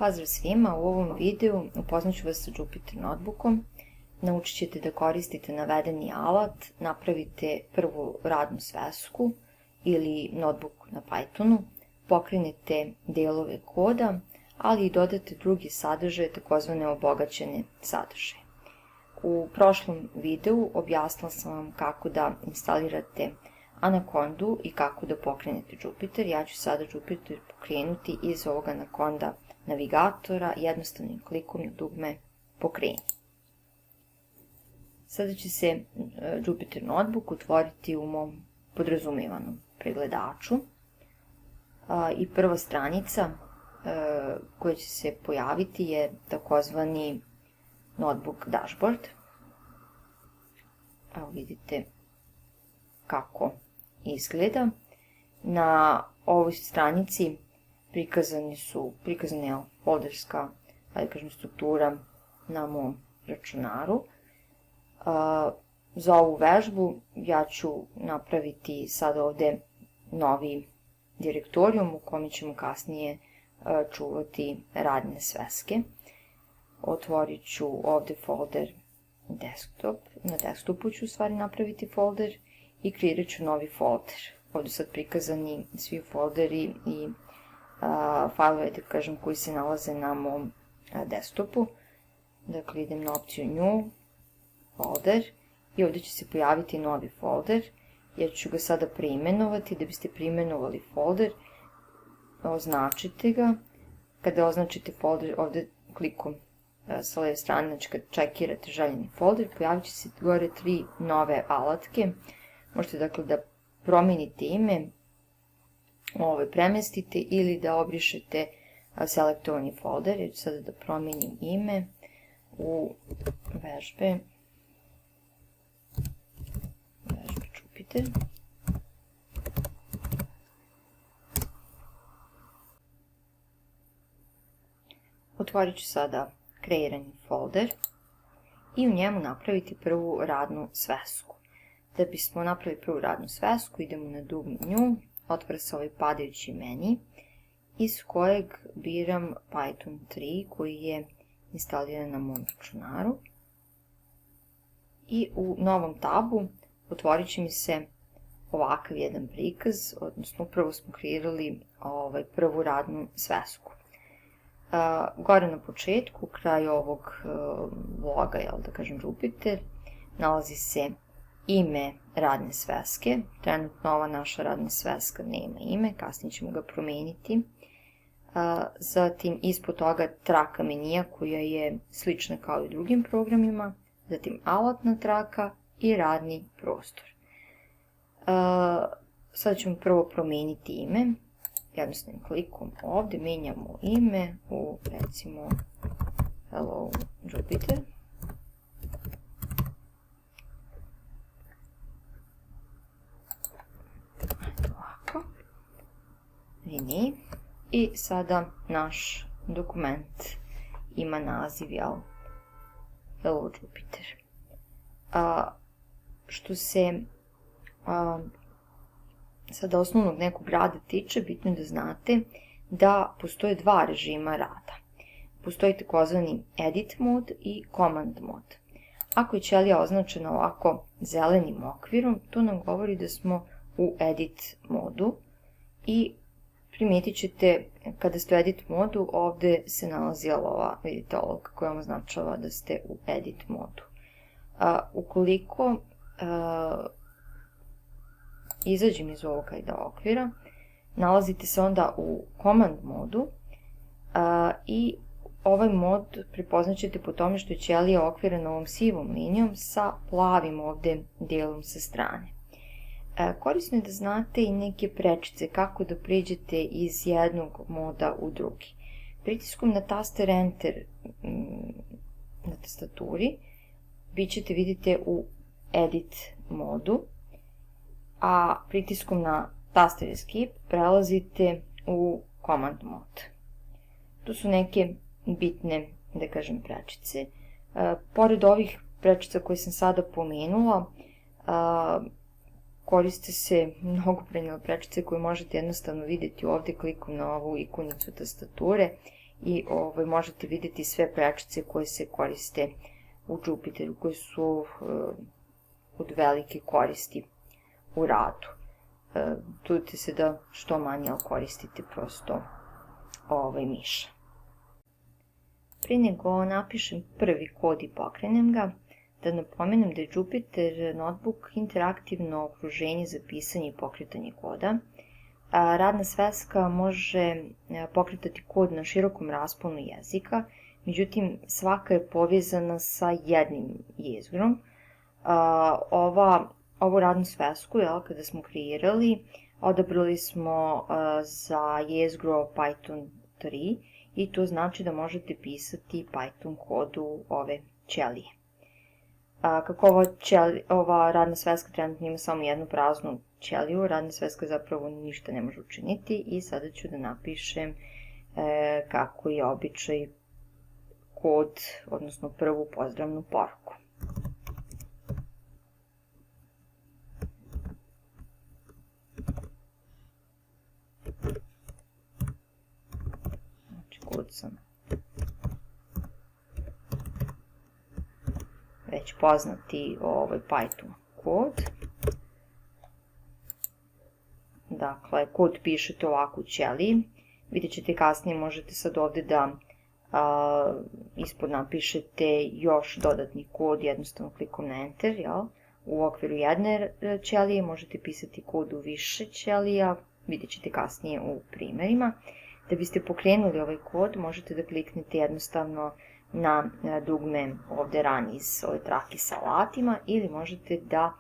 Pozdrav svima, u ovom videu upoznat ću vas sa Jupyter Notebookom. Naučit ćete da koristite navedeni alat, napravite prvu radnu svesku ili notebook na Pythonu, pokrenete delove koda, ali i dodate drugi sadržaje, takozvane obogaćene sadržaje. U prošlom videu objasnila sam vam kako da instalirate Anacondu i kako da pokrenete Jupyter. Ja ću sada Jupyter pokrenuti iz ovog Anaconda navigatora jednostavnim klikom na dugme pokreni. Sada će se Jupyter Notebook otvoriti u mom podrazumevanom pregledaču i prva stranica koja će se pojaviti je takozvani Notebook Dashboard. Evo vidite kako izgleda. Na ovoj stranici prikazana je folderska struktura na mom računaru. Za ovu vežbu ja ću napraviti sad ovde novi direktorijum u kome ćemo kasnije čuvati radne sveske. Otvorit ću ovde folder desktop, na desktopu ću u stvari napraviti folder i kreirat ću novi folder. Ovde su sad prikazani svi folderi i fajlove, da kažem, koji se nalaze na mom desktopu. Dakle, idem na opciju New, folder, i ovde će se pojaviti novi folder. Ja ću ga sada preimenovati. Da biste preimenovali folder, označite ga. Kada označite folder, ovde klikom sa leve strane, znači kad čekirate željeni folder, pojavit će se gore 3 nove alatke. Možete dakle da promenite ime, premestite ili da obrišete selektovani folder. Ja ću sada da promenim ime u vežbe Jupyter. Otvorit ću sada kreirani folder i u njemu napraviti prvu radnu svesku. Da bismo napravili prvu radnu svesku, idemo na dugme New, otvara se ovaj padajući meni, iz kojeg biram Python 3 koji je instaliran na mom računaru. I u novom tabu otvorit će mi se ovakav jedan prikaz, odnosno upravo smo kreirali prvu radnu svesku. Gore na početku, kraj ovog loga, da kažem Jupyter, nalazi se ime radne sveske. Trenutno ova naša radna sveska nema ime, kasnije ćemo ga promeniti. Zatim ispod toga traka menija koja je slična kao i u drugim programima, zatim alatna traka i radni prostor. Sada ćemo prvo promeniti ime. Jednostavnim klikom ovde menjamo ime u, recimo, Hello Jupyter. Ovako. Rename. I sada naš dokument ima naziv, Hello Jupyter. Što se sada osnovnog nekog rada tiče, bitno je da znate da postoje dva režima rada. Postoji takozvani edit mod i command mod. Ako je ćelija označena ovako zelenim okvirom, to nam govori da smo u edit modu i primijetit ćete kada ste u edit modu, ovde se nalazi ova, vidite olovka koja vam označava da ste u edit modu. Ukoliko izađem iz ovog okvira, nalazite se onda u command modu i ovaj mod prepoznaćete po tome što je ćelija okvirana ovom sivom linijom sa plavim ovde delom sa strane. Korisno je da znate i neke prečice kako da pređete iz jednog moda u drugi. Pritiskom na taster Enter na tastaturi bit ćete, vidite, u edit modu, a pritiskom na taster Escape prelazite u command mod. Tu su neke bitne, da kažem, prečice. Pored ovih prečica koje sam sada pomenula, koriste se mnogobrojne prečice koje možete jednostavno vidjeti ovde klikom na ovu ikonicu tastature i možete vidjeti sve prečice koje se koriste u Jupiteru, koje su od velike koristi u radu. Trudite se da što manje koristite prosto miša. Prije nego napišem prvi kod i pokrenem ga, da napomenem da je Jupyter Notebook interaktivno okruženje za pisanje i pokretanje koda. Radna sveska može pokretati kod na širokom rasponu jezika, međutim svaka je povezana sa jednim jezgrom. Ovu radnu svesku, kada smo kreirali, odabrali smo za jezgro Python 3 i to znači da možete pisati Python kodu ove ćelije. Kako ova radna sveska trenutno ima samo jednu praznu ćeliju, radna sveska zapravo ništa ne može učiniti i sada ću da napišem kako je običaj kod, odnosno prvu pozdravnu poruku. Znači kod sam već poznati Python kod. Dakle, kod pišete ovako u ćeliji. Vidjet ćete kasnije, možete sad ovde da ispod napišete još dodatni kod jednostavno klikom na Enter. U okviru jedne ćelije možete pisati kod u više ćelija. Vidjet ćete kasnije u primjerima. Da biste pokrenuli ovaj kod, možete da kliknete jednostavno na dugme ovde ran iz ove trake sa alatima ili možete da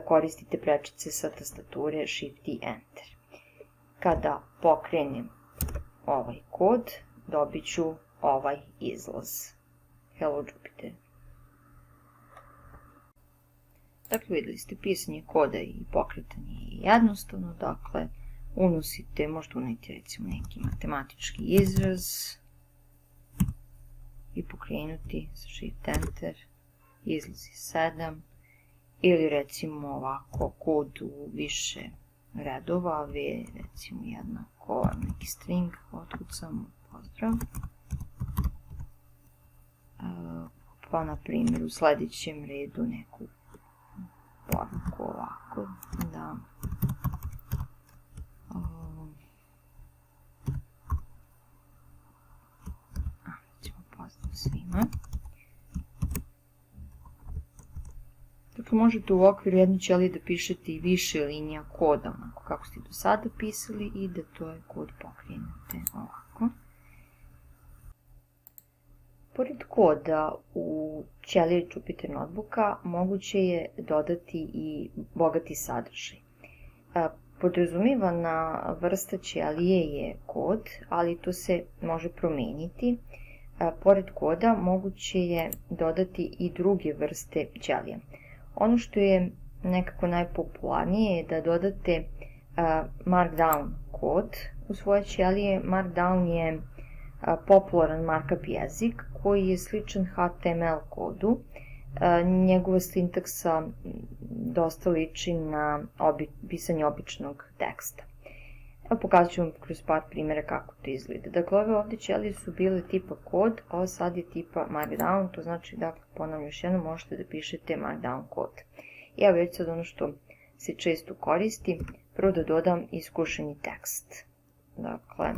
koristite prečice sa tastature Shift i Enter. Kada pokrenem ovaj kod, dobit ću ovaj izlaz. Hello Jupyter. Dakle, vidjeli ste, pisanje koda i pokretanje je jednostavno, dakle, unosite, možete uneti recimo neki matematički izraz i pokrenuti sa Shift Enter, izlazi 7, ili recimo ovako kod u više redova, recimo jednako neki string, otkucamo pozdrav, pa na primjer u sljedećem redu neku poruku ovako, da recimo pozdrav svima. Dakle, možete u okviru jedne ćelije da pišete i više linija koda, onako kako ste do sada pisali, i da to je kod pokrenete ovako. Pored koda u ćeliji Jupyter Notebooka moguće je dodati i bogati sadržaj. Podrazumijevana vrsta ćelije je kod, ali to se može promeniti. Pored koda moguće je dodati i druge vrste ćelije. Ono što je nekako najpopularnije je da dodate Markdown kod u svoje ćelije. Markdown je popularan markup jezik koji je sličan HTML kodu. Njegova sintaksa dosta liči na pisanje običnog teksta. Evo pokazat ću vam kroz par primjera kako to izgleda. Dakle, ove ovdje ćelije su bile tipa kod, a ovo sad je tipa Markdown, to znači, dakle, ponavljam još jednom, možete da pišete Markdown kod. I evo već sad ono što se često koristi, prvo da dodam iskušeni tekst. Dakle,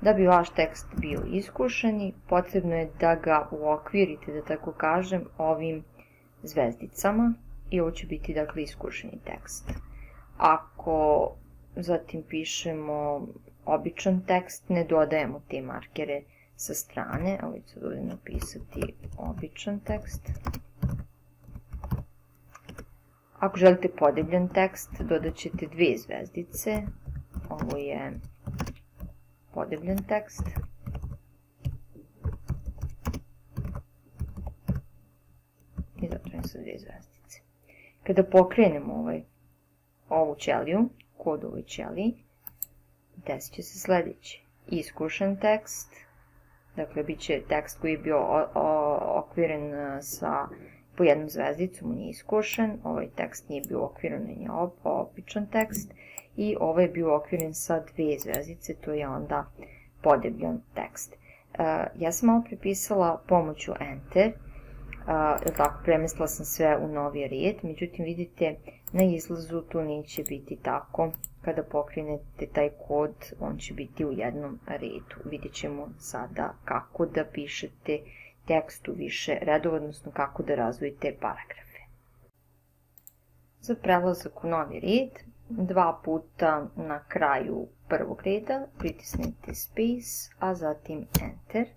da bi vaš tekst bio iskušeni, potrebno je da ga uokvirite, da tako kažem, ovim zvezdicama i ovo će biti, dakle, iskušeni tekst. Ako zatim pišemo običan tekst, ne dodajemo te markere sa strane. Ovo ću sad ovdje napisati običan tekst. Ako želite podebljen tekst, dodat ćete 2 zvezdice. Ovo je podebljen tekst. I zatvorim sa 2 zvezdice. Kada pokrenemo ovu ćeliju, kod ovoj ćeliji, desit će se sljedeće. Iskušen tekst, dakle, bit će tekst koji je bio okviren sa po jednom zvezdicom, on je iskošen, ovaj tekst nije bio uokviren, on je običan tekst, i ovaj je bio uokviren sa 2 zvezdice, to je onda podebljan tekst. Ja sam malo prepisala pomoću Enter, tako premestila sam sve u novi red, međutim vidite na izlazu to neće biti tako. Kada pokrenete taj kod, on će biti u jednom redu. Vidjet ćemo sada kako da pišete tekst u više redova, odnosno kako da razdvojite paragrafe. Za prelazak u novi red, 2 puta na kraju prvog reda pritisnete Space, a zatim Enter.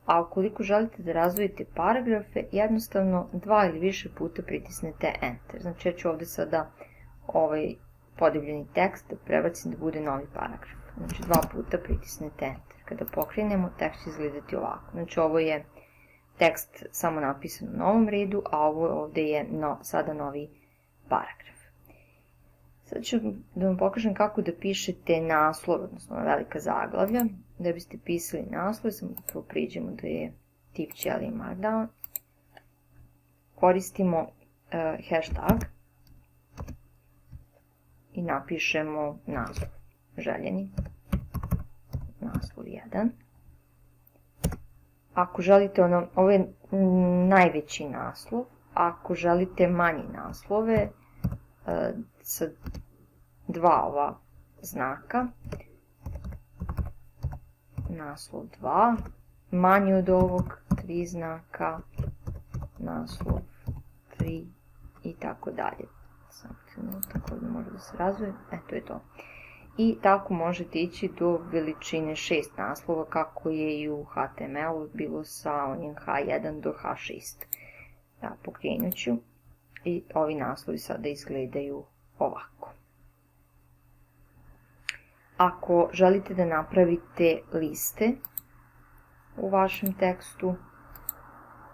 A ukoliko želite da razdvojite paragrafe, jednostavno 2 ili više puta pritisnete Enter. Znači ja ću ovde sada ovaj podebljeni tekst da prebacim da bude novi paragraf. Znači 2 puta pritisnete Enter. Kada pokrenemo, tekst će izgledati ovako. Znači ovo je tekst samo napisan u novom redu, a ovo ovde je sada novi paragraf. Sad ću da vam pokažem kako da pišete naslov, odnosno velika zaglavlja. Da biste pisali naslov, samo da prvo priđemo da je tip Ćelije Markdown. Koristimo hashtag i napišemo naslov željeni, naslov 1. Ako želite, ovo je najveći naslov, ako želite manji naslove, sa 2 ova znaka, naslov 2, manji od ovog 3 znaka, naslov 3 i tako dalje. Samo trenutak, ovdje može da se razvoje, to je to. I tako možete ići do veličine 6 naslova, kako je i u HTML-u bilo sa onim H1 do H6. Pokrenut ću i ovi naslovi sada izgledaju ovako. Ako želite da napravite liste u vašem tekstu,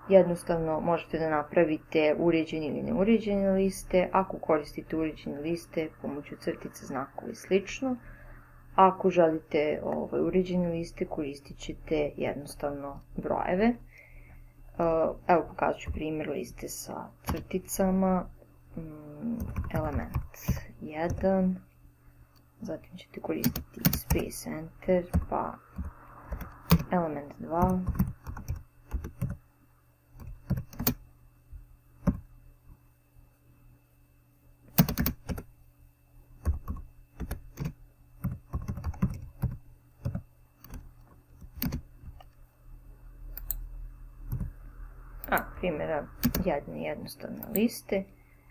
jednostavno možete da napravite uređene ili neuređene liste. Ako koristite uređene liste pomoću crtica, znakova i slično. Ako želite uređene liste, koristit ćete jednostavno brojeve. Evo pokazat ću primjer liste sa crticama. Element 1, zatim ćete koristiti Space Enter, pa element 2, primjera jedne jednostavne liste.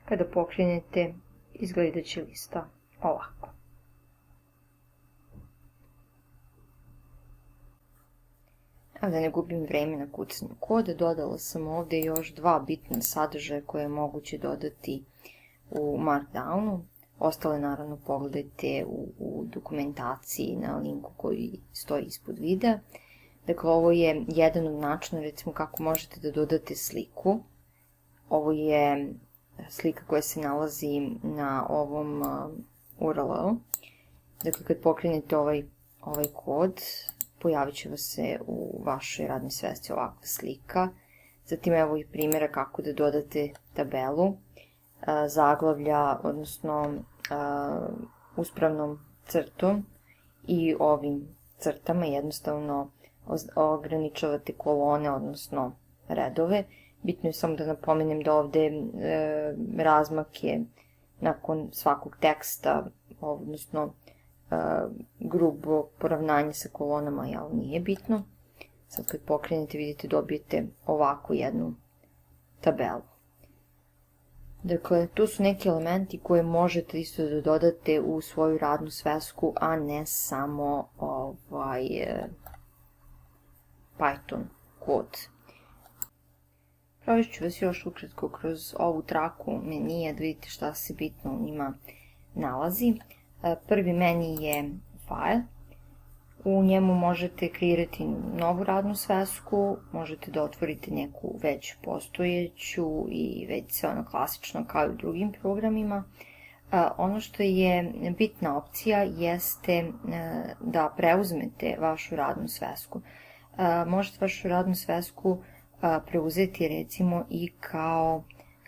Kada pokrenete, izgledat će lista ovako. Da ne gubim vreme na kucanju koda, dodala sam ovde još 2 bitna sadržaja koje je moguće dodati u Markdownu. Ostale naravno pogledajte u dokumentaciji na linku koji stoji ispod videa. Dakle, ovo je jedan od načina, recimo, kako možete da dodate sliku. Ovo je slika koja se nalazi na ovom URL-u. Dakle, kad pokrenete ovaj kod, pojavit će vas se u vašoj radnoj svesci ovakva slika. Zatim evo i primjera kako da dodate tabelu, zaglavlja, odnosno uspravnom crtom i ovim crtama jednostavno ograničavate kolone, odnosno redove. Bitno je samo da napomenem da ovde razmak je nakon svakog teksta, odnosno grubo poravnanje sa kolonama, nije bitno. Sad kad pokrenete, vidite, dobijete ovako jednu tabelu. Dakle, tu su neki elementi koje možete isto da dodate u svoju radnu svesku, a ne samo Python kod. Provest ću vas još ukratko kroz ovu traku menija da vidite šta se bitno u njima nalazi. Prvi meni je file. U njemu možete kreirati novu radnu svesku, možete da otvorite neku već postojeću i već sve ono klasično kao i u drugim programima. Ono što je bitna opcija jeste da preuzmete vašu radnu svesku. Možete vašu radnu svesku preuzeti recimo i kao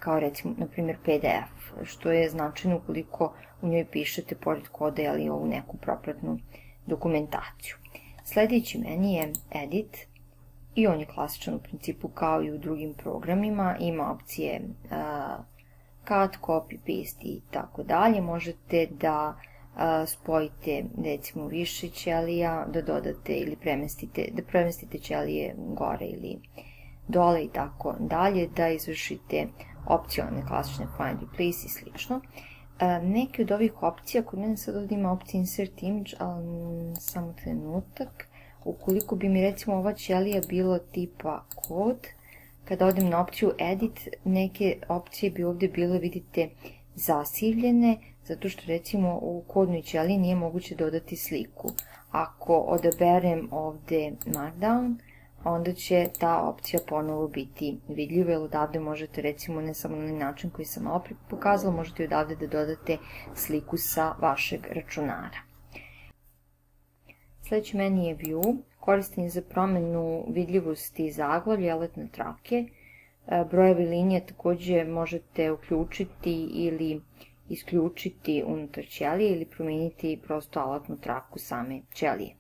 recimo, na primjer, PDF, što je značajno ukoliko u njoj pišete pored koda ili ovu neku propratnu dokumentaciju. Sljedeći menu je Edit i on je klasičan u principu kao i u drugim programima, ima opcije Cut, Copy, Paste i tako dalje. Možete da spojite recimo više ćelija, da dodate ili premestite ćelije gore ili dole i tako dalje, da izvršite opcionalne klasične Find, Replace i slično. Neke od ovih opcija, kod mene sad ovdje ima opcija Insert Image, ali samo trenutak. Ukoliko bi mi recimo ova ćelija bilo tipa kod, kada odem na opciju Edit, neke opcije bi ovdje bile, vidite, zasivljene, zato što recimo u kodnoj ćeliji nije moguće dodati sliku. Ako odaberem ovdje Markdown, onda će ta opcija ponovo biti vidljiva, jer odavde možete recimo ne samo na način koji sam malo pokazala, možete odavde da dodate sliku sa vašeg računara. Sljedeći menu je View, koristan je za promjenu vidljivosti zaglavlja i alatne trake. Brojevi linije također možete uključiti ili isključiti unutar ćelije ili promijeniti prosto alatnu traku same ćelije.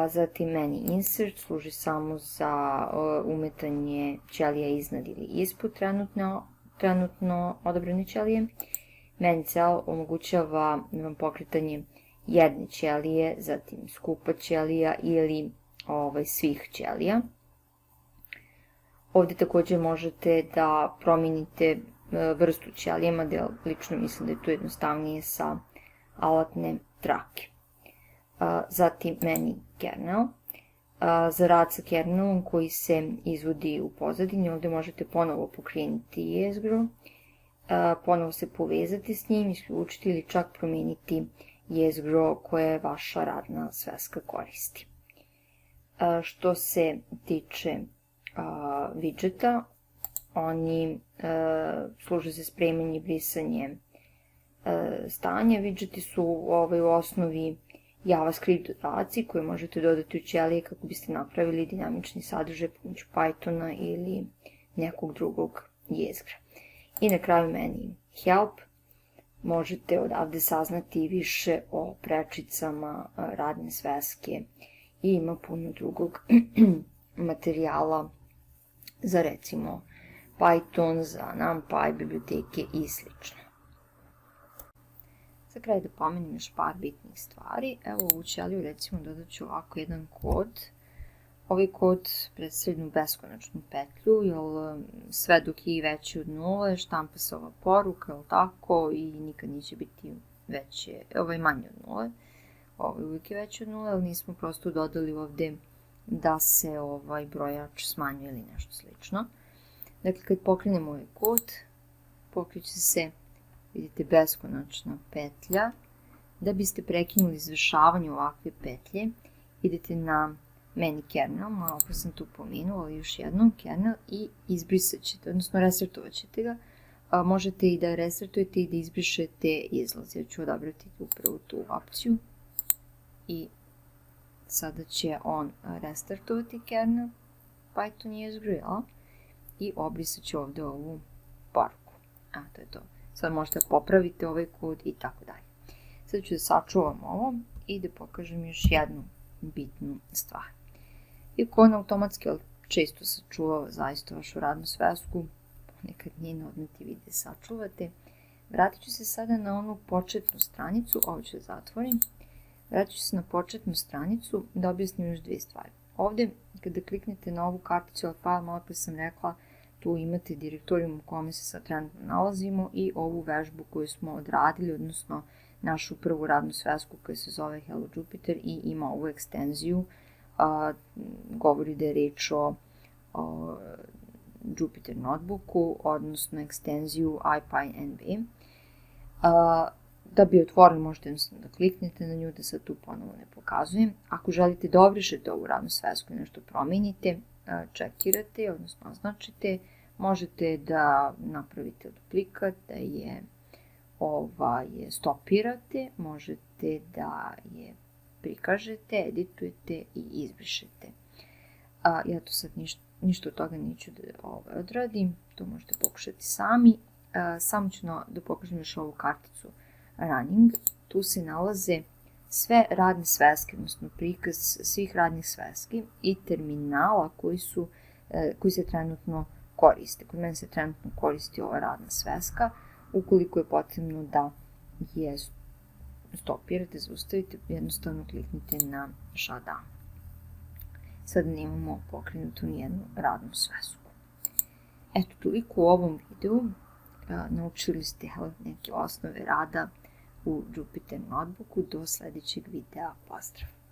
Zatim menu Insert služi samo za umetanje ćelija iznad ili ispod trenutno odabrane ćelije. Menu Cell omogućava vam pokretanje jedne ćelije, zatim skupa ćelija ili svih ćelija. Ovdje također možete da promijenite vrstu ćelija, mada lično mislim da je to jednostavnije sa alatne trake. Zatim menu Kernel. Za rad sa kernelom koji se izvodi u pozadini, ovdje možete ponovo pokrenuti jezgro, ponovo se povezati s njim, isključiti ili čak promijeniti jezgro koje vaša radna sveska koristi. Što se tiče widgeta, oni služe za spremanje i brisanje stanja. Widgeti su u osnovi JavaScript dodaci koje možete dodati u ćelije kako biste napravili dinamični sadržaj pomoću Pythona ili nekog drugog jezgra. I na kraju menu Help. Možete odavde saznati više o prečicama radne sveske i ima puno drugog materijala za recimo Python, za NumPy, biblioteke i sl. Za kraj da pomenem još par bitnih stvari. Evo u ćeliju recimo dodat ću ovako jedan kod. Ovaj kod predstavlja beskonačnu petlju, jer sve dok je veći od 0 štampa se ova poruka, tako, i nikad neće biti manje od 0. Ovo uvijek je veći od 0, ali nismo prosto dodali ovdje da se brojač smanjuje ili nešto slično. Dakle, kad pokrenemo ovaj kod, pokreće se, vidite, beskonačna petlja. Da biste prekinuli izvršavanje ovakve petlje, idete na menu Kernel, malo pa sam tu pomenula, ali još jednom Kernel, i izbrisat ćete, odnosno restartovat ćete ga. Možete i da restartujete i da izbrišete izlaz. Ja ću odabrati upravo tu opciju i sada će on restartovati kernel, Python jezgro, i obrisat ću ovdje ovu poruku. To je to. Sad možete popraviti ovaj kod i tako dalje. Sad ću da sačuvam ovo i da pokažem još jednu bitnu stvar. Iako on automatski često sačuvao zaista vašu radnu svesku, ponekad njene odneti vide sačuvate. Vratit ću se sada na onu početnu stranicu, ovo ću da zatvorim. Vratit ću se na početnu stranicu da objasnim još dvije stvari. Ovdje, kada kliknete na ovu karticu ili file, malo pre sam rekla, tu imate direktorijum u kome se sad trenutno nalazimo i ovu vežbu koju smo odradili, odnosno našu prvu radnu svesku koja se zove Hello Jupyter i ima ovu ekstenziju. Govori da je reč o Jupyter notebooku, odnosno ekstenziju IPyNB. Da bi otvorili, možete jednostavno da kliknete na nju, da sad tu ponovo ne pokazujem. Ako želite da obrišete ovu radnu svesku i nešto promijenite, čekirate, odnosno označite, možete da napravite duplikat, da je stopirate, možete da je prikažete, editujete i izbrišete. Ja to sad ništa od toga neću da odradim, to možete pokušati sami. Samo ću da pokažem još ovu karticu running. Tu se nalaze sve radne sveske, odnosno prikaz svih radnih sveski i terminala koji se trenutno koriste. Kod mene se trenutno koristi ova radna sveska. Ukoliko je potrebno da je stopirate, zaustavite, jednostavno kliknite na shutdown. Sad nemamo pokrenutu nijednu radnu svesku. Eto, toliko u ovom videu. Naučili ste neke osnove rada u Jupyter Notebooku. Do sledećeg videa. Pozdrav!